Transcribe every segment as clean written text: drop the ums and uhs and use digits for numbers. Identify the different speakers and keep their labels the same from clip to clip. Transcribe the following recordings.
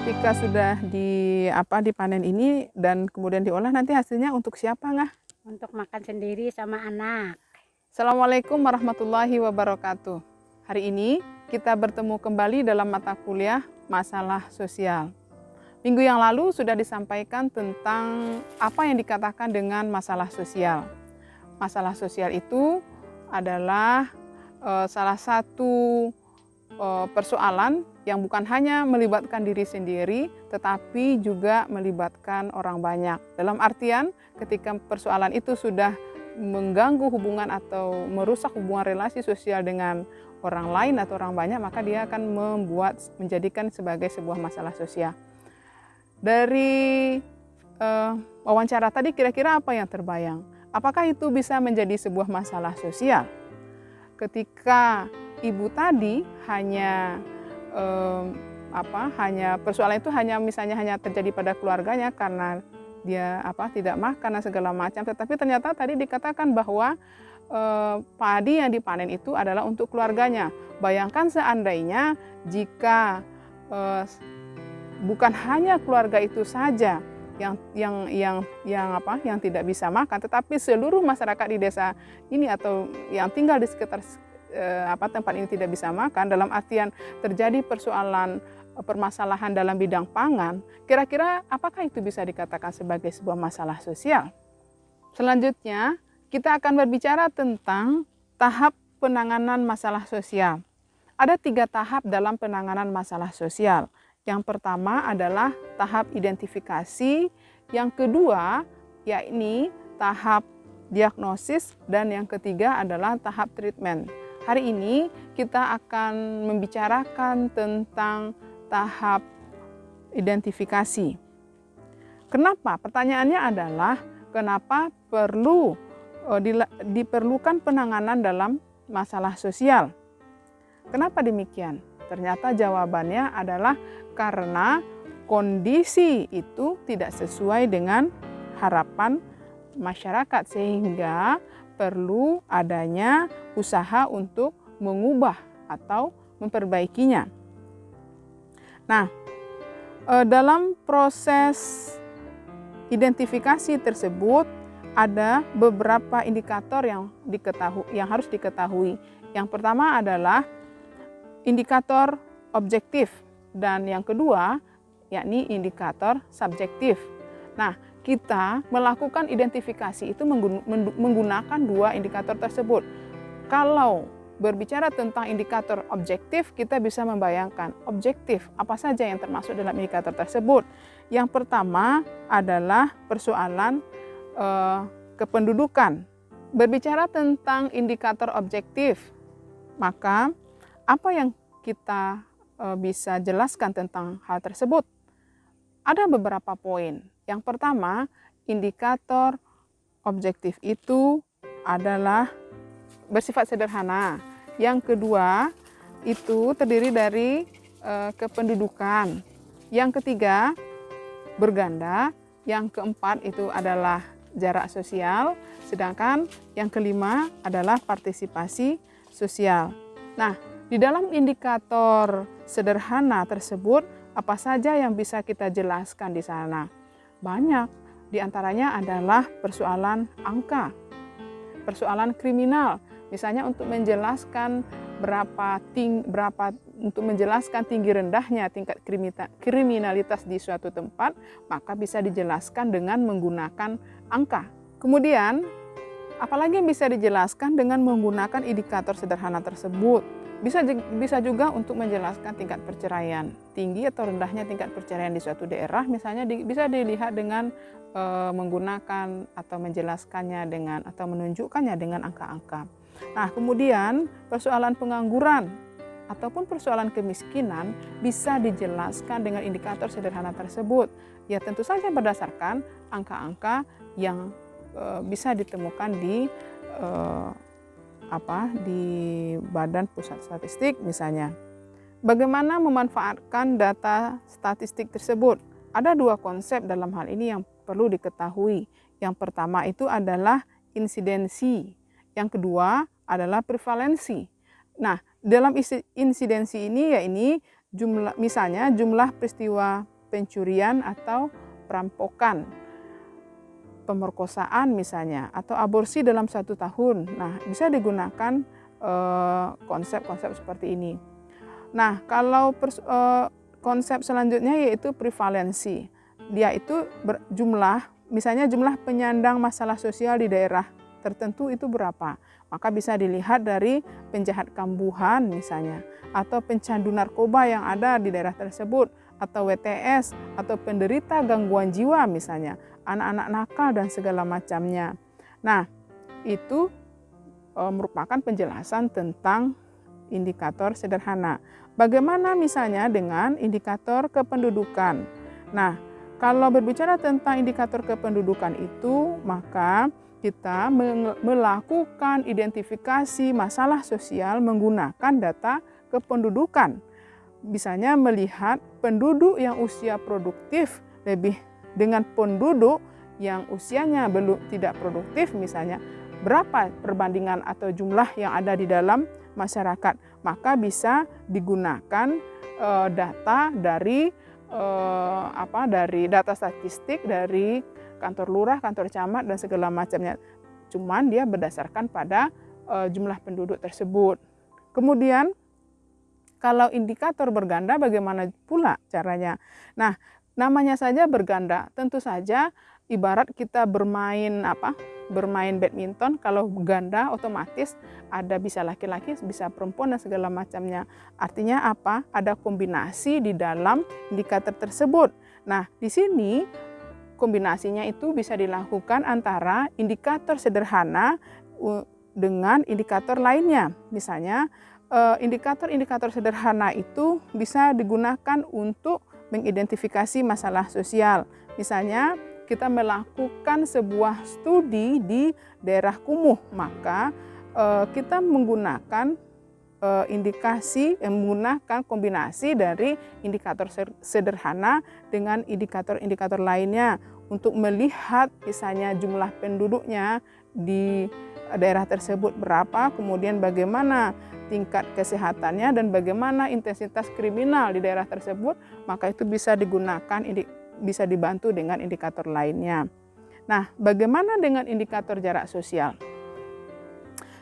Speaker 1: ketika sudah dipanen ini dan kemudian diolah, nanti hasilnya untuk siapa, Ngah?
Speaker 2: Untuk makan sendiri sama anak.
Speaker 1: Assalamualaikum warahmatullahi wabarakatuh. Hari ini kita bertemu kembali dalam mata kuliah masalah sosial. Minggu yang lalu sudah disampaikan tentang apa yang dikatakan dengan masalah sosial. Masalah sosial itu adalah salah satu persoalan yang bukan hanya melibatkan diri sendiri, tetapi juga melibatkan orang banyak. Dalam artian, ketika persoalan itu sudah mengganggu hubungan atau merusak hubungan relasi sosial dengan orang lain atau orang banyak, maka dia akan menjadikan sebagai sebuah masalah sosial. Dari wawancara tadi, kira-kira apa yang terbayang? Apakah itu bisa menjadi sebuah masalah sosial? Ketika ibu tadi hanya persoalan itu misalnya hanya terjadi pada keluarganya karena dia tidak makan dan segala macam, tetapi ternyata tadi dikatakan bahwa padi yang dipanen itu adalah untuk keluarganya. Bayangkan seandainya jika bukan hanya keluarga itu saja yang tidak bisa makan, tetapi seluruh masyarakat di desa ini atau yang tinggal di sekitar tempat ini tidak bisa makan, dalam artian terjadi permasalahan dalam bidang pangan, kira-kira apakah itu bisa dikatakan sebagai sebuah masalah sosial? Selanjutnya, kita akan berbicara tentang tahap penanganan masalah sosial. Ada 3 tahap dalam penanganan masalah sosial. Yang pertama adalah tahap identifikasi, yang kedua yakni tahap diagnosis, dan yang ketiga adalah tahap treatment. Hari ini kita akan membicarakan tentang tahap identifikasi. Kenapa? Pertanyaannya adalah kenapa diperlukan penanganan dalam masalah sosial? Kenapa demikian? Ternyata jawabannya adalah karena kondisi itu tidak sesuai dengan harapan masyarakat, sehingga perlu adanya usaha untuk mengubah atau memperbaikinya. Nah, dalam proses identifikasi tersebut ada beberapa indikator yang harus diketahui. Yang pertama adalah indikator objektif dan yang kedua yakni indikator subjektif. Nah, kita melakukan identifikasi itu menggunakan 2 indikator tersebut. Kalau berbicara tentang indikator objektif, kita bisa membayangkan objektif apa saja yang termasuk dalam indikator tersebut. Yang pertama adalah persoalan kependudukan. Berbicara tentang indikator objektif, maka apa yang kita bisa jelaskan tentang hal tersebut? Ada beberapa poin. Yang pertama, indikator objektif itu adalah bersifat sederhana. Yang kedua, itu terdiri dari kependudukan. Yang ketiga, berganda. Yang keempat itu adalah jarak sosial. Sedangkan yang kelima adalah partisipasi sosial. Nah, di dalam indikator sederhana tersebut, apa saja yang bisa kita jelaskan di sana? Banyak, di antaranya adalah persoalan angka, persoalan kriminal. Misalnya untuk menjelaskan untuk menjelaskan tinggi rendahnya tingkat kriminalitas di suatu tempat, maka bisa dijelaskan dengan menggunakan angka. Kemudian, apalagi yang bisa dijelaskan dengan menggunakan indikator sederhana tersebut? Bisa juga untuk menjelaskan tingkat perceraian, tinggi atau rendahnya tingkat perceraian di suatu daerah, misalnya bisa dilihat dengan menggunakan atau menjelaskannya atau menunjukkannya dengan angka-angka. Nah, kemudian persoalan pengangguran ataupun persoalan kemiskinan bisa dijelaskan dengan indikator sederhana tersebut. Ya, tentu saja berdasarkan angka-angka yang bisa ditemukan di Badan Pusat Statistik misalnya. Bagaimana memanfaatkan data statistik tersebut? Ada 2 konsep dalam hal ini yang perlu diketahui. Yang pertama itu adalah insidensi. Yang kedua adalah prevalensi. Nah, dalam insidensi ini jumlah peristiwa pencurian atau perampokan, pemerkosaan misalnya, atau aborsi dalam 1 tahun. Nah, bisa digunakan konsep-konsep seperti ini. Nah, kalau konsep selanjutnya yaitu prevalensi. Dia itu misalnya jumlah penyandang masalah sosial di daerah tertentu itu berapa. Maka bisa dilihat dari penjahat kambuhan misalnya, atau pencandu narkoba yang ada di daerah tersebut, atau WTS, atau penderita gangguan jiwa misalnya, anak-anak nakal dan segala macamnya. Nah, itu merupakan penjelasan tentang indikator sederhana. Bagaimana misalnya dengan indikator kependudukan? Nah, kalau berbicara tentang indikator kependudukan itu, maka kita melakukan identifikasi masalah sosial menggunakan data kependudukan. Misalnya melihat penduduk yang usia produktif lebih dengan penduduk yang usianya belum tidak produktif misalnya, berapa perbandingan atau jumlah yang ada di dalam masyarakat. Maka bisa digunakan data dari data statistik dari kantor lurah, kantor camat, dan segala macamnya. Cuman dia berdasarkan pada jumlah penduduk tersebut. Kemudian kalau indikator berganda bagaimana pula caranya? Nah, namanya saja berganda. Tentu saja ibarat kita bermain badminton, kalau ganda otomatis ada bisa laki-laki, bisa perempuan dan segala macamnya. Artinya apa? Ada kombinasi di dalam indikator tersebut. Nah, di sini kombinasinya itu bisa dilakukan antara indikator sederhana dengan indikator lainnya. Misalnya, indikator-indikator sederhana itu bisa digunakan untuk mengidentifikasi masalah sosial. Misalnya, kita melakukan sebuah studi di daerah kumuh, maka kita menggunakan menggunakan kombinasi dari indikator sederhana dengan indikator-indikator lainnya untuk melihat misalnya jumlah penduduknya di daerah tersebut berapa, kemudian bagaimana tingkat kesehatannya dan bagaimana intensitas kriminal di daerah tersebut, maka itu bisa digunakan, bisa dibantu dengan indikator lainnya. Nah, bagaimana dengan indikator jarak sosial?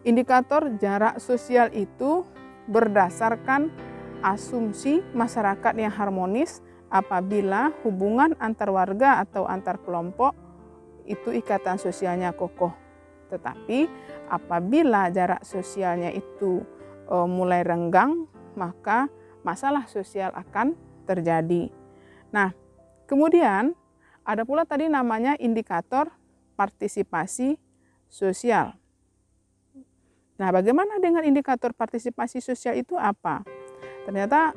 Speaker 1: Indikator jarak sosial itu berdasarkan asumsi masyarakat yang harmonis apabila hubungan antar warga atau antar kelompok itu ikatan sosialnya kokoh. Tetapi apabila jarak sosialnya itu mulai renggang, maka masalah sosial akan terjadi. Nah, kemudian ada pula tadi namanya indikator partisipasi sosial. Nah, bagaimana dengan indikator partisipasi sosial itu apa? Ternyata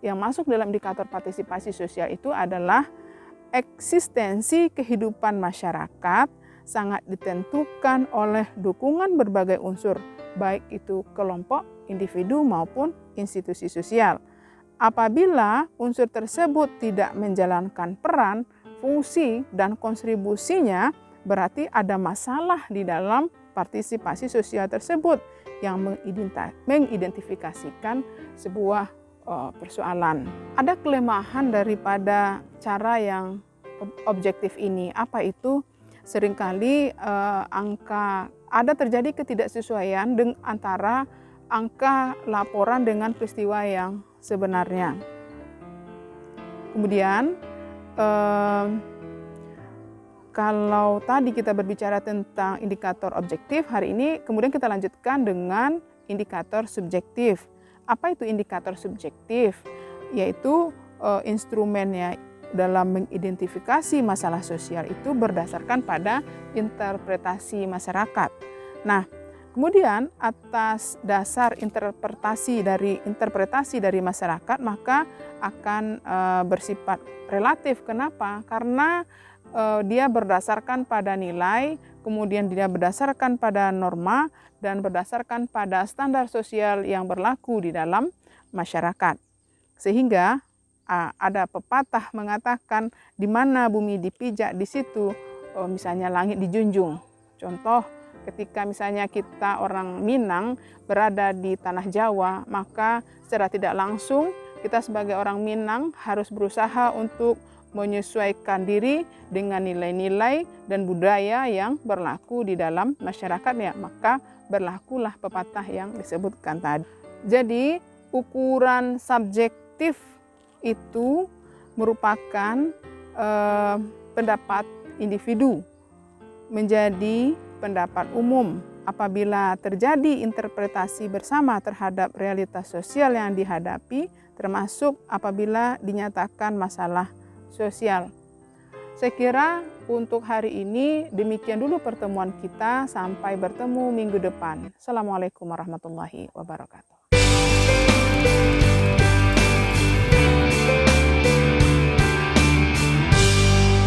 Speaker 1: yang masuk dalam indikator partisipasi sosial itu adalah eksistensi kehidupan masyarakat sangat ditentukan oleh dukungan berbagai unsur, baik itu kelompok, individu maupun institusi sosial. Apabila unsur tersebut tidak menjalankan peran, fungsi, dan kontribusinya, berarti ada masalah di dalam partisipasi sosial tersebut yang mengidentifikasikan sebuah persoalan. Ada kelemahan daripada cara yang objektif ini. Apa itu? Seringkali ada terjadi ketidaksesuaian antara angka laporan dengan peristiwa yang sebenarnya. Kemudian kalau tadi kita berbicara tentang indikator objektif, hari ini kemudian kita lanjutkan dengan indikator subjektif. Apa itu indikator subjektif? Yaitu instrumennya dalam mengidentifikasi masalah sosial itu berdasarkan pada interpretasi masyarakat. Nah, kemudian atas dasar interpretasi dari masyarakat, maka akan bersifat relatif. Kenapa? Karena dia berdasarkan pada nilai, kemudian dia berdasarkan pada norma, dan berdasarkan pada standar sosial yang berlaku di dalam masyarakat. Sehingga ada pepatah mengatakan di mana bumi dipijak di situ misalnya langit dijunjung. Contoh, ketika misalnya kita orang Minang berada di tanah Jawa, maka secara tidak langsung kita sebagai orang Minang harus berusaha untuk menyesuaikan diri dengan nilai-nilai dan budaya yang berlaku di dalam masyarakat ya, maka berlakulah pepatah yang disebutkan tadi. Jadi ukuran subjektif itu merupakan pendapat individu menjadi pendapat umum apabila terjadi interpretasi bersama terhadap realitas sosial yang dihadapi, termasuk apabila dinyatakan masalah sosial. Saya kira untuk hari ini demikian dulu pertemuan kita, sampai bertemu minggu depan. Assalamualaikum warahmatullahi wabarakatuh.